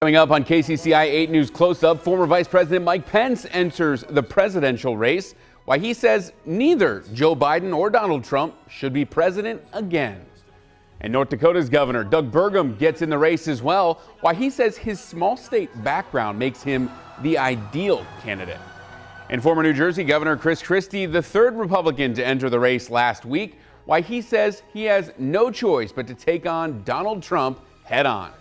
Coming up on KCCI 8 News Close Up, former Vice President Mike Pence enters the presidential race. Why he says neither Joe Biden or Donald Trump should be president again. And North Dakota's Governor Doug Burgum gets in the race as well. Why he says his small state background makes him the ideal candidate. And former New Jersey Governor Chris Christie, the third Republican to enter the race last week. Why he says he has no choice but to take on Donald Trump head on.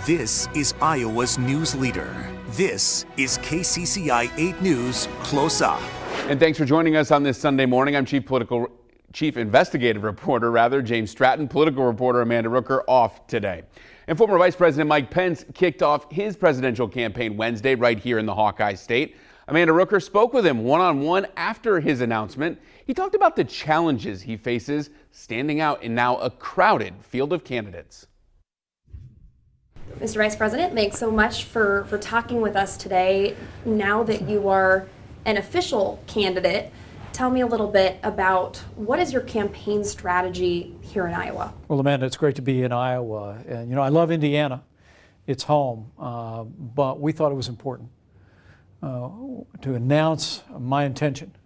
This is Iowa's news leader. This is KCCI 8 News Close Up. And thanks for joining us on this Sunday morning. I'm Chief Investigative Reporter James Stratton. Political reporter Amanda Rooker off today. And former Vice President Mike Pence kicked off his presidential campaign Wednesday right here in the Hawkeye State. Amanda Rooker spoke with him one-on-one after his announcement. He talked about the challenges he faces standing out in now a crowded field of candidates. Mr. Vice President, thanks so much for talking with us today. Now that you are an official candidate, tell me a little bit about what is your campaign strategy here in Iowa? Well, Amanda, it's great to be in Iowa. And, you know, I love Indiana. It's home. But we thought it was important to announce my intention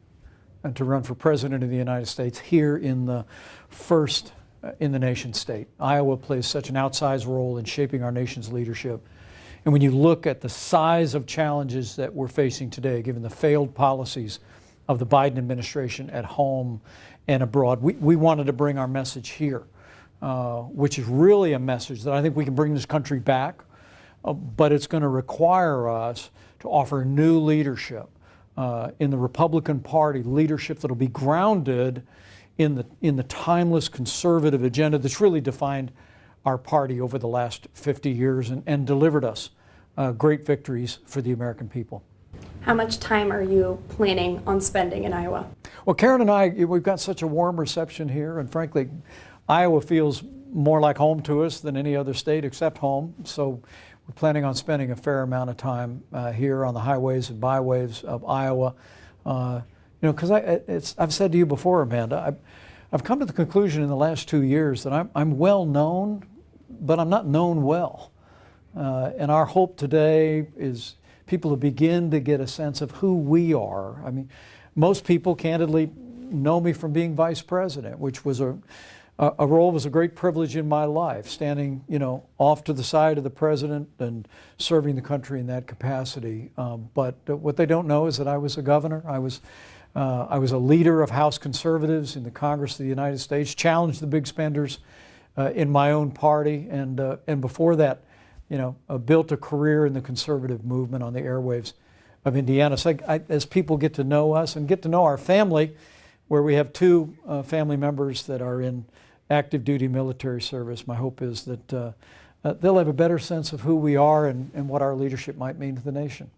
and to run for President of the United States here in the first in the nation state. Iowa plays such an outsized role in shaping our nation's leadership. And when you look at the size of challenges that we're facing today, given the failed policies of the Biden administration at home and abroad, we wanted to bring our message here, which is really a message that I think we can bring this country back, but it's going to require us to offer new leadership in the Republican Party, leadership that'll be grounded in the timeless conservative agenda that's really defined our party over the last 50 years and delivered us great victories for the American people. How much time are you planning on spending in Iowa? Well, Karen and I, we've got such a warm reception here, and frankly, Iowa feels more like home to us than any other state except home. So we're planning on spending a fair amount of time here on the highways and byways of Iowa. You know, because I've said to you before, Amanda, I've come to the conclusion in the last 2 years that I'm well known, but I'm not known well. And our hope today is people to begin to get a sense of who we are. I mean, most people candidly know me from being vice president, which was a role was a great privilege in my life, standing, you know, off to the side of the president and serving the country in that capacity. But what they don't know is that I was a governor. I was a leader of House conservatives in the Congress of the United States, challenged the big spenders in my own party, and before that, you know, built a career in the conservative movement on the airwaves of Indiana. So as people get to know us and get to know our family, where we have two family members that are in active duty military service, my hope is that they'll have a better sense of who we are and what our leadership might mean to the nation.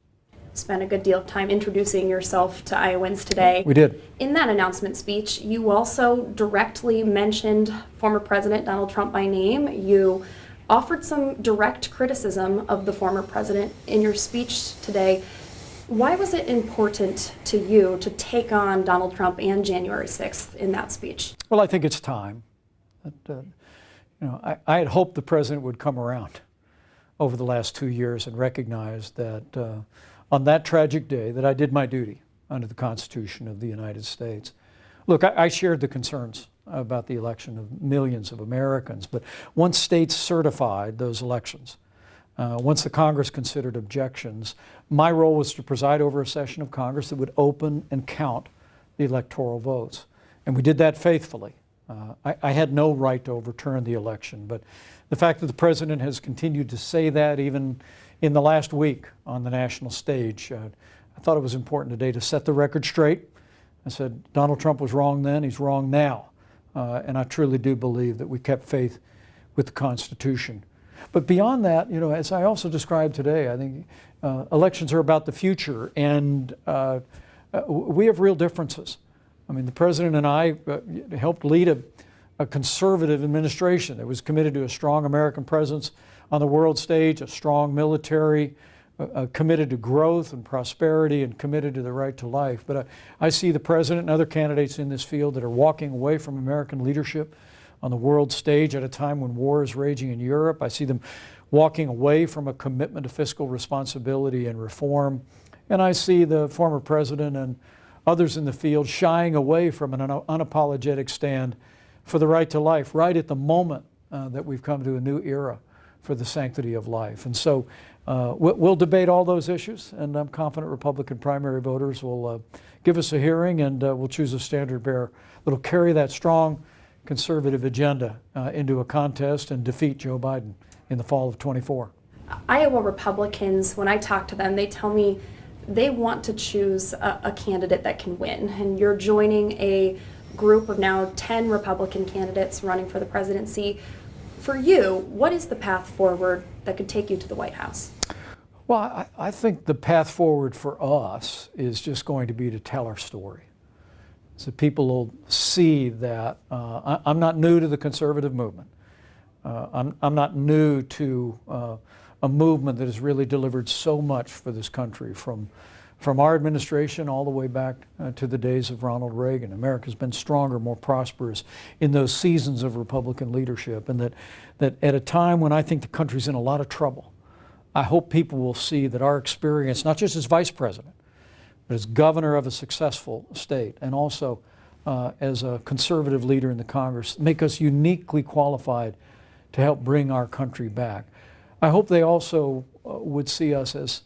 Spent a good deal of time introducing yourself to Iowans today. We did. In that announcement speech, you also directly mentioned former President Donald Trump by name. You offered some direct criticism of the former president in your speech today. Why was it important to you to take on Donald Trump and January 6th in that speech? Well, I think it's time. You know, I had hoped the president would come around over the last 2 years and recognize that on that tragic day that I did my duty under the Constitution of the United States. Look, I shared the concerns about the election of millions of Americans, but once states certified those elections, once the Congress considered objections, my role was to preside over a session of Congress that would open and count the electoral votes. And we did that faithfully. I had no right to overturn the election, but the fact that the president has continued to say that even in the last week on the national stage, I thought it was important today to set the record straight. I said, Donald Trump was wrong then, he's wrong now. And I truly do believe that we kept faith with the Constitution. But beyond that, you know, as I also described today, I think elections are about the future, and we have real differences. I mean, the president and I helped lead a conservative administration that was committed to a strong American presence on the world stage, a strong military, committed to growth and prosperity, and committed to the right to life. But I see the president and other candidates in this field that are walking away from American leadership on the world stage at a time when war is raging in Europe. I see them walking away from a commitment to fiscal responsibility and reform. And I see the former president and others in the field shying away from an unapologetic stand for the right to life, right at the moment that we've come to a new era for the sanctity of life. And so we'll debate all those issues, and I'm confident Republican primary voters will give us a hearing, and we'll choose a standard bearer that'll carry that strong conservative agenda into a contest and defeat Joe Biden in the fall of '24. Iowa Republicans, when I talk to them, they tell me they want to choose a candidate that can win. And you're joining a group of now 10 Republican candidates running for the presidency. For you, what is the path forward that could take you to the White House? Well, I think the path forward for us is just going to be to tell our story. So people will see that I'm not new to the conservative movement. I'm not new to a movement that has really delivered so much for this country, from our administration all the way back to the days of Ronald Reagan. America's been stronger, more prosperous in those seasons of Republican leadership, and that at a time when I think the country's in a lot of trouble, I hope people will see that our experience, not just as vice president, but as governor of a successful state, and also as a conservative leader in the Congress, make us uniquely qualified to help bring our country back. I hope they also would see us as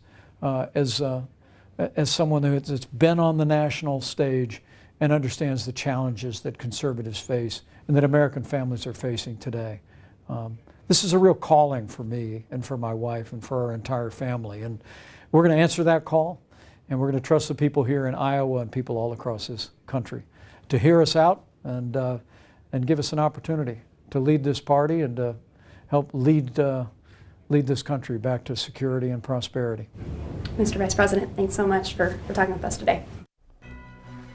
someone that's been on the national stage and understands the challenges that conservatives face and that American families are facing today. This is a real calling for me and for my wife and for our entire family. And we're going to answer that call, and we're going to trust the people here in Iowa and people all across this country to hear us out and give us an opportunity to lead this party and to help lead this country back to security and prosperity. Mr. Vice President, thanks so much for talking with us today.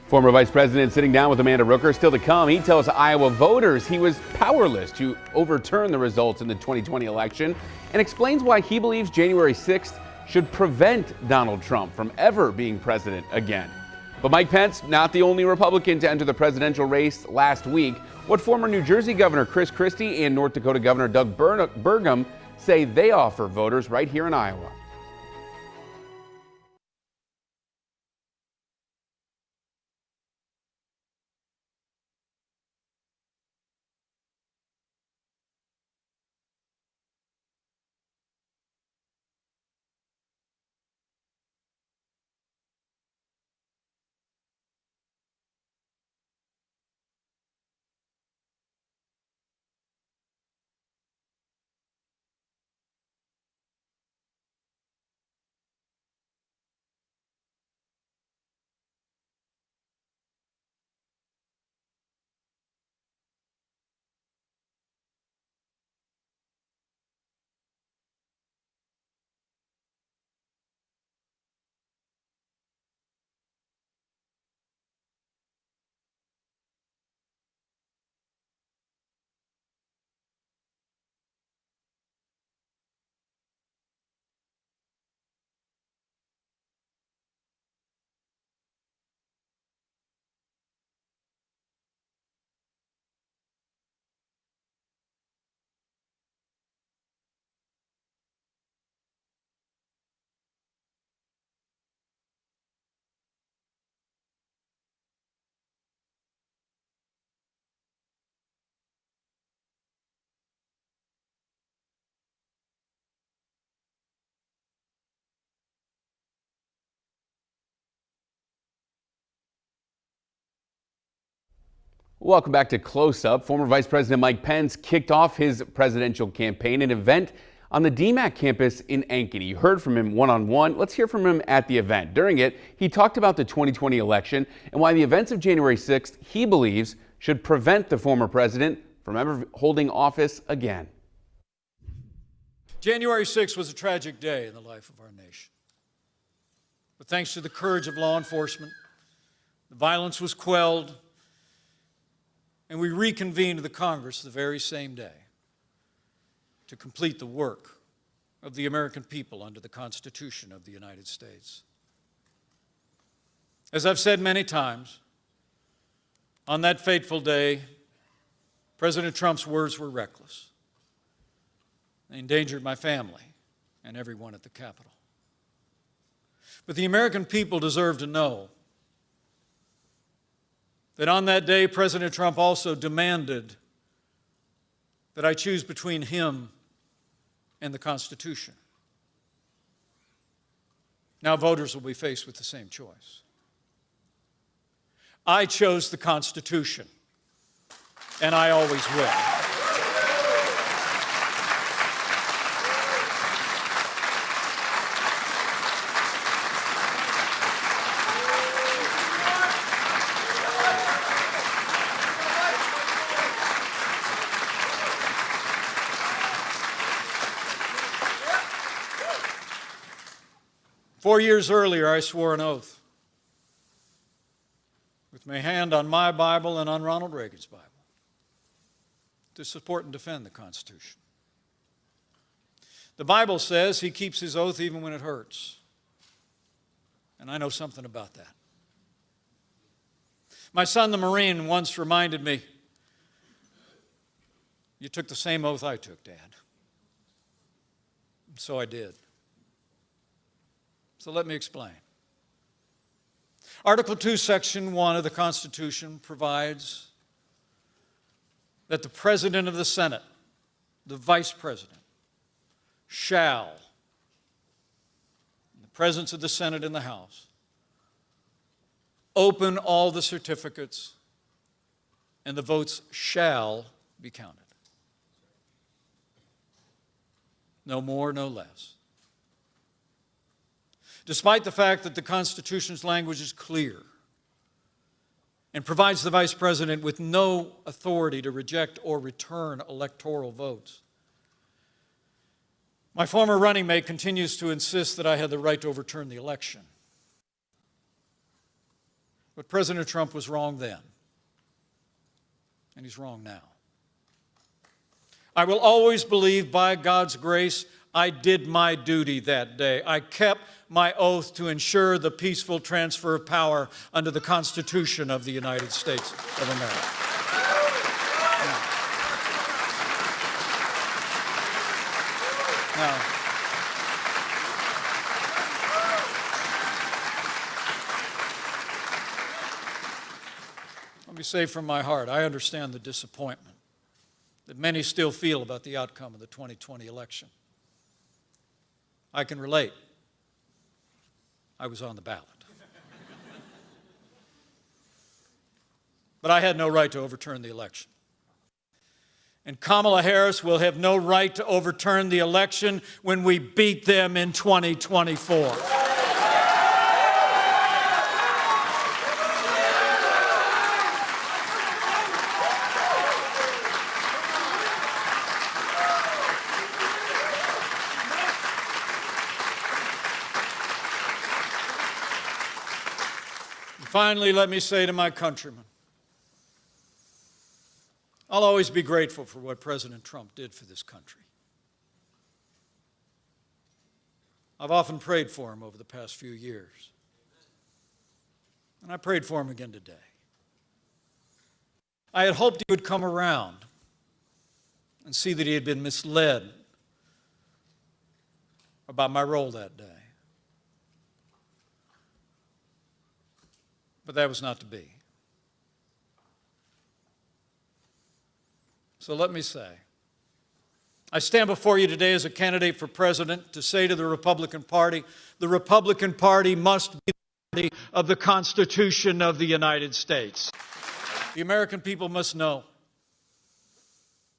Former Vice President sitting down with Amanda Rooker. Still to come, he tells Iowa voters he was powerless to overturn the results in the 2020 election and explains why he believes January 6th should prevent Donald Trump from ever being president again. But Mike Pence, not the only Republican to enter the presidential race last week. What former New Jersey Governor Chris Christie and North Dakota Governor Doug Burgum say they offer voters right here in Iowa. Welcome back to Close Up. Former Vice President Mike Pence kicked off his presidential campaign, an event on the DMACC campus in Ankeny. You heard from him one-on-one. Let's hear from him at the event. During it, he talked about the 2020 election and why the events of January 6th, he believes, should prevent the former president from ever holding office again. January 6th was a tragic day in the life of our nation. But thanks to the courage of law enforcement, the violence was quelled, and we reconvened the Congress the very same day to complete the work of the American people under the Constitution of the United States. As I've said many times, on that fateful day, President Trump's words were reckless. They endangered my family and everyone at the Capitol. But the American people deserve to know that on that day, President Trump also demanded that I choose between him and the Constitution. Now voters will be faced with the same choice. I chose the Constitution, and I always will. 4 years earlier, I swore an oath with my hand on my Bible and on Ronald Reagan's Bible to support and defend the Constitution. The Bible says he keeps his oath even when it hurts. And I know something about that. My son, the Marine, once reminded me, "You took the same oath I took, Dad." And so I did. So let me explain. Article 2, Section 1 of the Constitution provides that the President of the Senate, the Vice President, shall, in the presence of the Senate and the House, open all the certificates, and the votes shall be counted. No more, no less. Despite the fact that the Constitution's language is clear and provides the Vice President with no authority to reject or return electoral votes, my former running mate continues to insist that I had the right to overturn the election. But President Trump was wrong then, and he's wrong now. I will always believe, by God's grace, I did my duty that day. I kept my oath to ensure the peaceful transfer of power under the Constitution of the United States of America. Now, let me say from my heart, I understand the disappointment that many still feel about the outcome of the 2020 election. I can relate. I was on the ballot. But I had no right to overturn the election. And Kamala Harris will have no right to overturn the election when we beat them in 2024. Finally, let me say to my countrymen, I'll always be grateful for what President Trump did for this country. I've often prayed for him over the past few years, and I prayed for him again today. I had hoped he would come around and see that he had been misled about my role that day. But that was not to be. So let me say, I stand before you today as a candidate for president to say to the Republican Party must be the party of the Constitution of the United States. The American people must know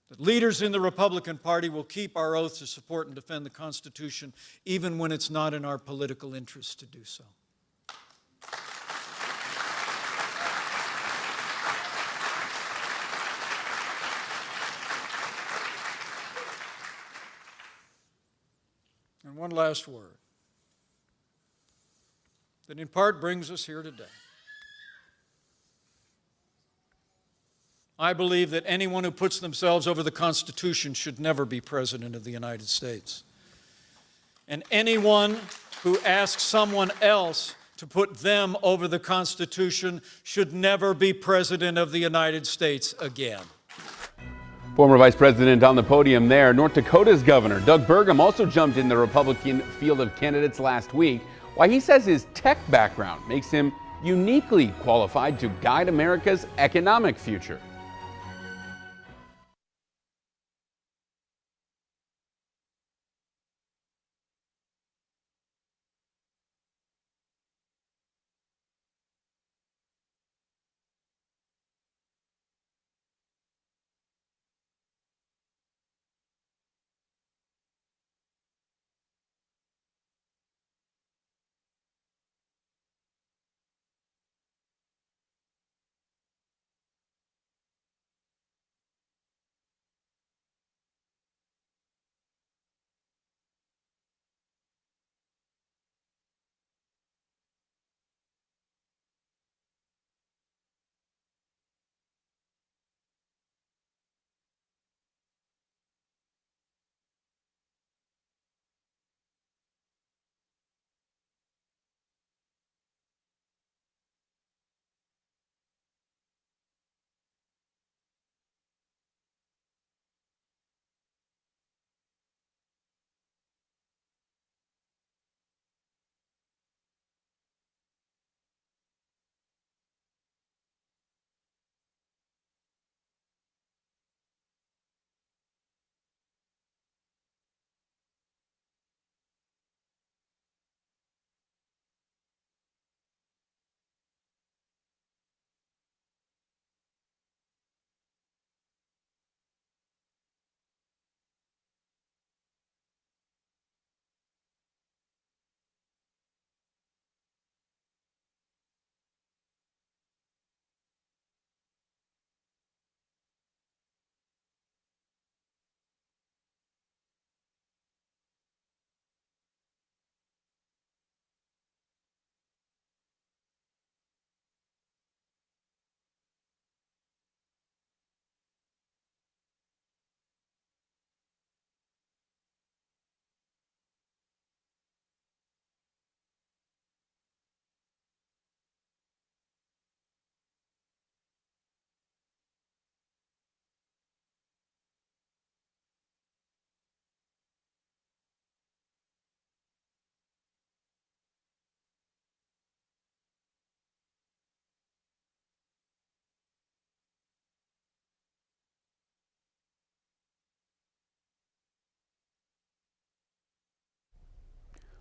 that leaders in the Republican Party will keep our oath to support and defend the Constitution, even when it's not in our political interest to do so. And one last word that in part brings us here today. I believe that anyone who puts themselves over the Constitution should never be President of the United States. And anyone who asks someone else to put them over the Constitution should never be President of the United States again. Former Vice President on the podium there. North Dakota's Governor Doug Burgum also jumped in the Republican field of candidates last week. Why he says his tech background makes him uniquely qualified to guide America's economic future.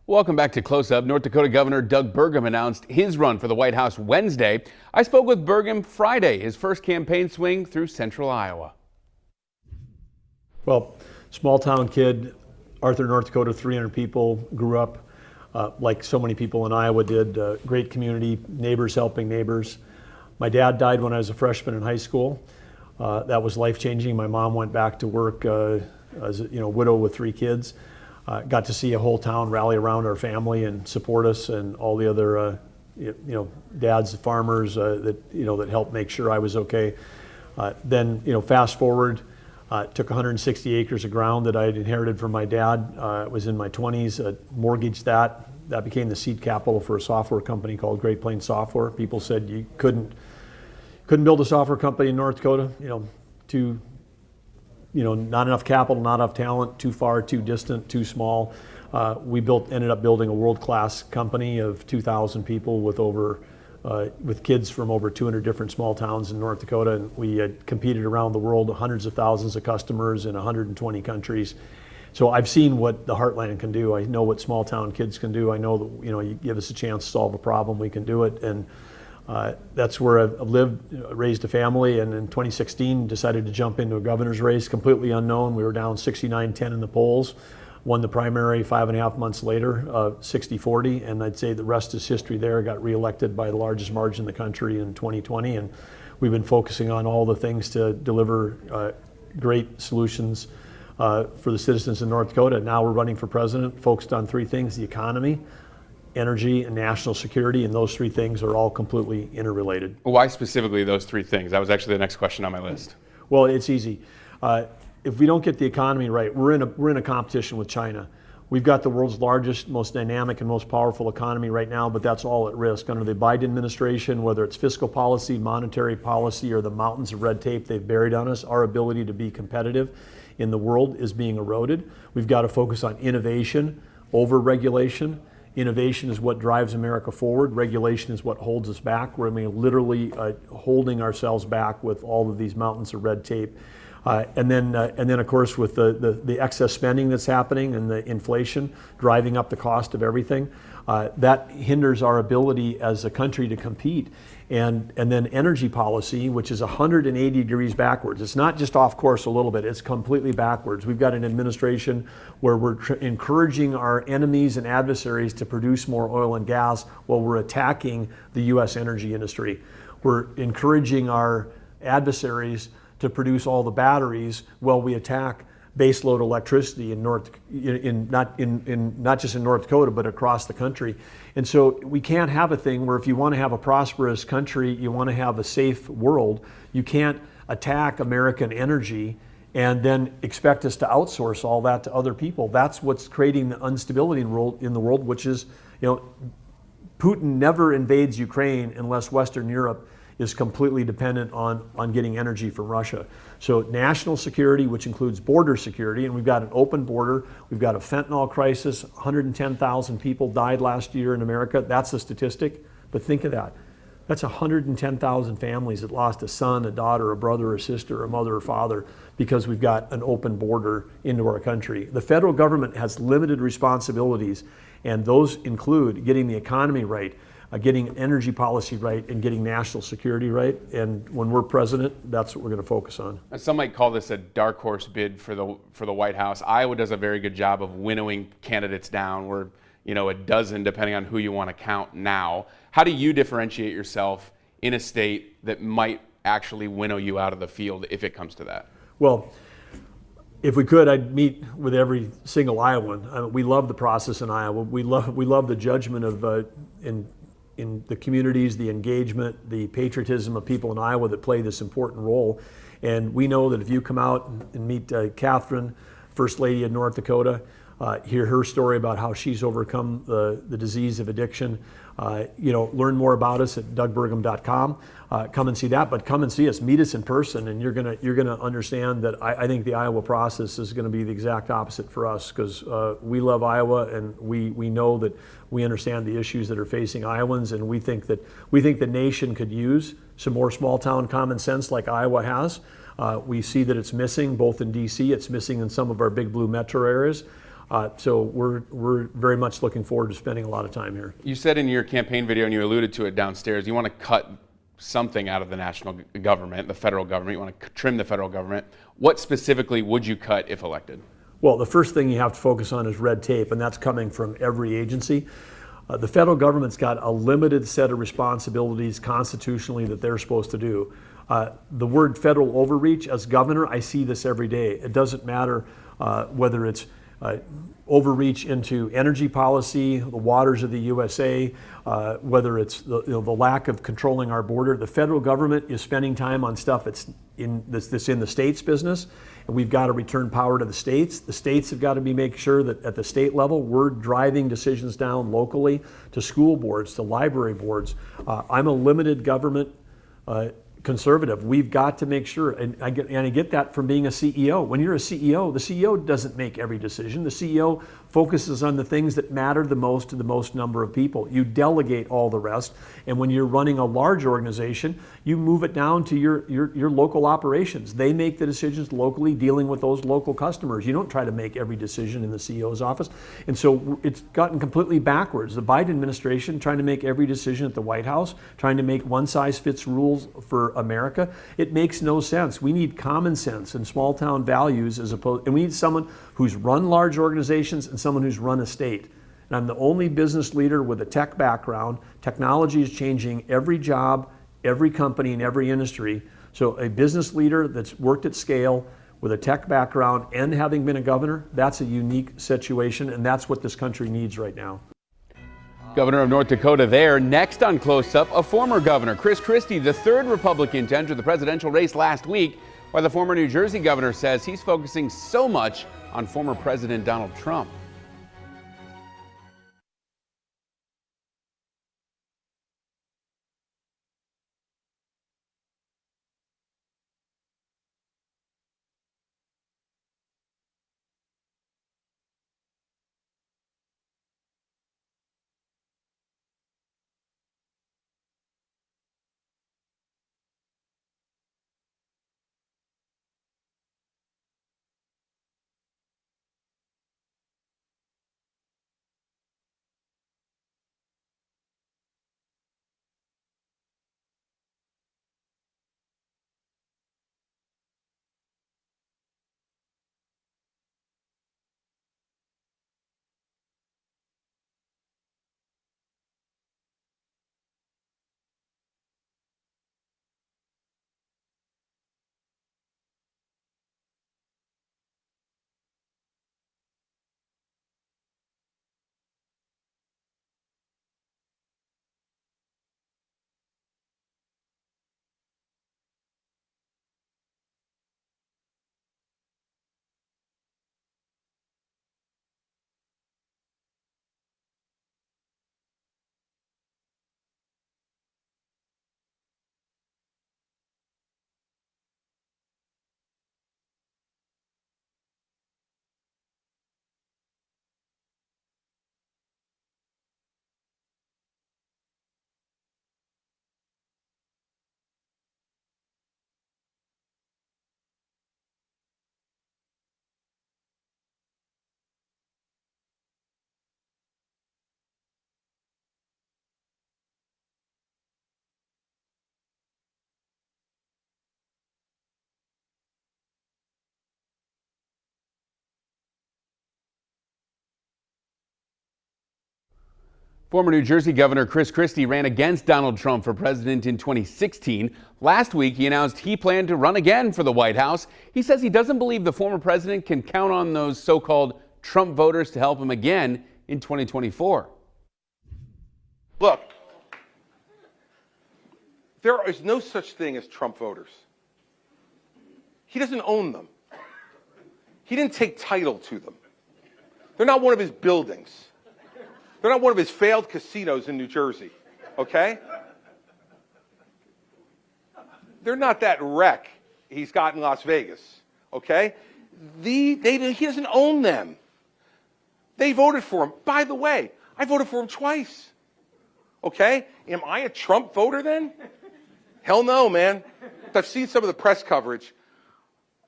Welcome back to Close Up. North Dakota Governor Doug Burgum announced his run for the White House Wednesday. I spoke with Burgum Friday, his first campaign swing through central Iowa. Well, small town kid, Arthur, North Dakota, 300 people, grew up like so many people in Iowa did. Great community, neighbors helping neighbors. My dad died when I was a freshman in high school. That was life-changing. My mom went back to work as a widow with 3 kids. Got to see a whole town rally around our family and support us, and all the other dads, farmers that helped make sure I was okay. Then fast forward, took 160 acres of ground that I had inherited from my dad. It was in my 20s. Mortgaged that. That became the seed capital for a software company called Great Plains Software. People said you couldn't build a software company in North Dakota. Not enough capital, not enough talent, too far, too distant, too small. We ended up building a world-class company of 2,000 people with kids from over 200 different small towns in North Dakota, and we had competed around the world, hundreds of thousands of customers in 120 countries. So I've seen what the Heartland can do. I know what small town kids can do. I know that you give us a chance to solve a problem, we can do it. And that's where I've lived, raised a family, and in 2016 decided to jump into a governor's race, completely unknown. We were down 69-10 in the polls, won the primary 5.5 months later, 60-40, and I'd say the rest is history there. Got reelected by the largest margin in the country in 2020, and we've been focusing on all the things to deliver great solutions for the citizens in North Dakota. Now we're running for president, focused on 3 things: the economy, energy, and national security, and those 3 things are all completely interrelated. Why specifically those 3 things? That was actually the next question on my list. Well, it's easy. If we don't get the economy right, we're in a competition with China. We've got the world's largest, most dynamic, and most powerful economy right now, but that's all at risk. Under the Biden administration, whether it's fiscal policy, monetary policy, or the mountains of red tape they've buried on us, our ability to be competitive in the world is being eroded. We've got to focus on innovation over regulation. Innovation is what drives America forward. Regulation is what holds us back. We're literally holding ourselves back with all of these mountains of red tape. And then, of course, with the excess spending that's happening and the inflation driving up the cost of everything, that hinders our ability as a country to compete. And then energy policy, which is 180 degrees backwards. It's not just off course a little bit, it's completely backwards. We've got an administration where we're encouraging our enemies and adversaries to produce more oil and gas while we're attacking the U.S. energy industry. We're encouraging our adversaries to produce all the batteries while we attack baseload electricity not just in North Dakota, but across the country. And so we can't have a thing where if you want to have a prosperous country, you want to have a safe world, you can't attack American energy and then expect us to outsource all that to other people. That's what's creating the instability in the world, which is, Putin never invades Ukraine unless Western Europe is completely dependent on getting energy from Russia. So national security, which includes border security, and we've got an open border, we've got a fentanyl crisis, 110,000 people died last year in America. That's a statistic, but think of that. That's 110,000 families that lost a son, a daughter, a brother, a sister, a mother or father because we've got an open border into our country. The federal government has limited responsibilities, and those include getting the economy right, getting energy policy right, and getting national security right. And when we're president, that's what we're going to focus on. Some might call this a dark horse bid for the White House. Iowa does a very good job of winnowing candidates down. We're a dozen, depending on who you want to count now. How do you differentiate yourself in a state that might actually winnow you out of the field if it comes to that? Well, if we could, I'd meet with every single Iowan. We love the process in Iowa. We love the judgment of in the communities, the engagement, the patriotism of people in Iowa that play this important role. And we know that if you come out and meet Catherine, First Lady of North Dakota, hear her story about how she's overcome the disease of addiction, learn more about us at dougburgum.com. Come and see that, but come and see us, meet us in person, and you're gonna understand that I think the Iowa process is gonna be the exact opposite for us, because we love Iowa, and we know that we understand the issues that are facing Iowans, and we think the nation could use some more small town common sense like Iowa has. We see that it's missing both in DC, it's missing in some of our big blue metro areas. So we're very much looking forward to spending a lot of time here. You said in your campaign video, and you alluded to it downstairs, you want to cut something out of the national government, the federal government. You want to trim the federal government. What specifically would you cut if elected? Well, the first thing you have to focus on is red tape, and that's coming from every agency. The federal government's got a limited set of responsibilities constitutionally that they're supposed to do. The word federal overreach, as governor, I see this every day. It doesn't matter whether it's overreach into energy policy, the waters of the USA, whether it's the lack of controlling our border. The federal government is spending time on stuff that's in the states business, and we've got to return power to the states. The states have got to make sure that at the state level, we're driving decisions down locally to school boards, to library boards. I'm a limited government conservative. We've got to make sure, and I get that from being a CEO. When you're a CEO, the CEO doesn't make every decision. The CEO focuses on the things that matter the most to the most number of people. You delegate all the rest, and when you're running a large organization, you move it down to your local operations. They make the decisions locally, dealing with those local customers. You don't try to make every decision in the CEO's office. And so it's gotten completely backwards. The Biden administration trying to make every decision at the White House, trying to make one-size-fits rules for America. It makes no sense. We need common sense and small town values and we need someone who's run large organizations and someone who's run a state. And I'm the only business leader with a tech background. Technology is changing every job, every company, and every industry. So a business leader that's worked at scale with a tech background and having been a governor, that's a unique situation, and that's what this country needs right now. Governor of North Dakota there. Next on Close Up, a former governor, Chris Christie, the third Republican to enter the presidential race last week, while the former New Jersey governor says he's focusing so much on former President Donald Trump. Former New Jersey Governor Chris Christie ran against Donald Trump for president in 2016. Last week, he announced he planned to run again for the White House. He says he doesn't believe the former president can count on those so-called Trump voters to help him again in 2024. Look, there is no such thing as Trump voters. He doesn't own them. He didn't take title to them. They're not one of his buildings. They're not one of his failed casinos in New Jersey, okay? They're not that wreck he's got in Las Vegas, okay? He doesn't own them. They voted for him. By the way, I voted for him twice, okay? Am I a Trump voter then? Hell no, man. I've seen some of the press coverage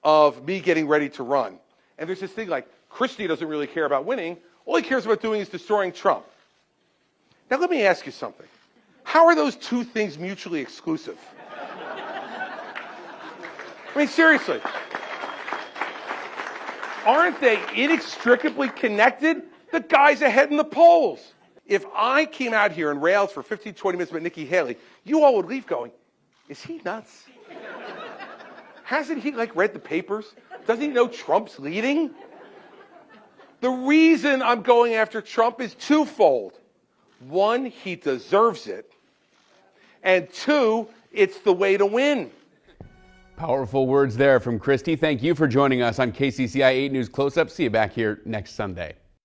of me getting ready to run. And there's this thing like, Christie doesn't really care about winning. All he cares about doing is destroying Trump. Now let me ask you something. How are those two things mutually exclusive? I mean, seriously. Aren't they inextricably connected? The guy's ahead in the polls. If I came out here and railed for 15, 20 minutes about Nikki Haley, you all would leave going, is he nuts? Hasn't he, read the papers? Doesn't he know Trump's leading? The reason I'm going after Trump is twofold. One, he deserves it. And two, it's the way to win. Powerful words there from Christie. Thank you for joining us on KCCI 8 News Close-Up. See you back here next Sunday.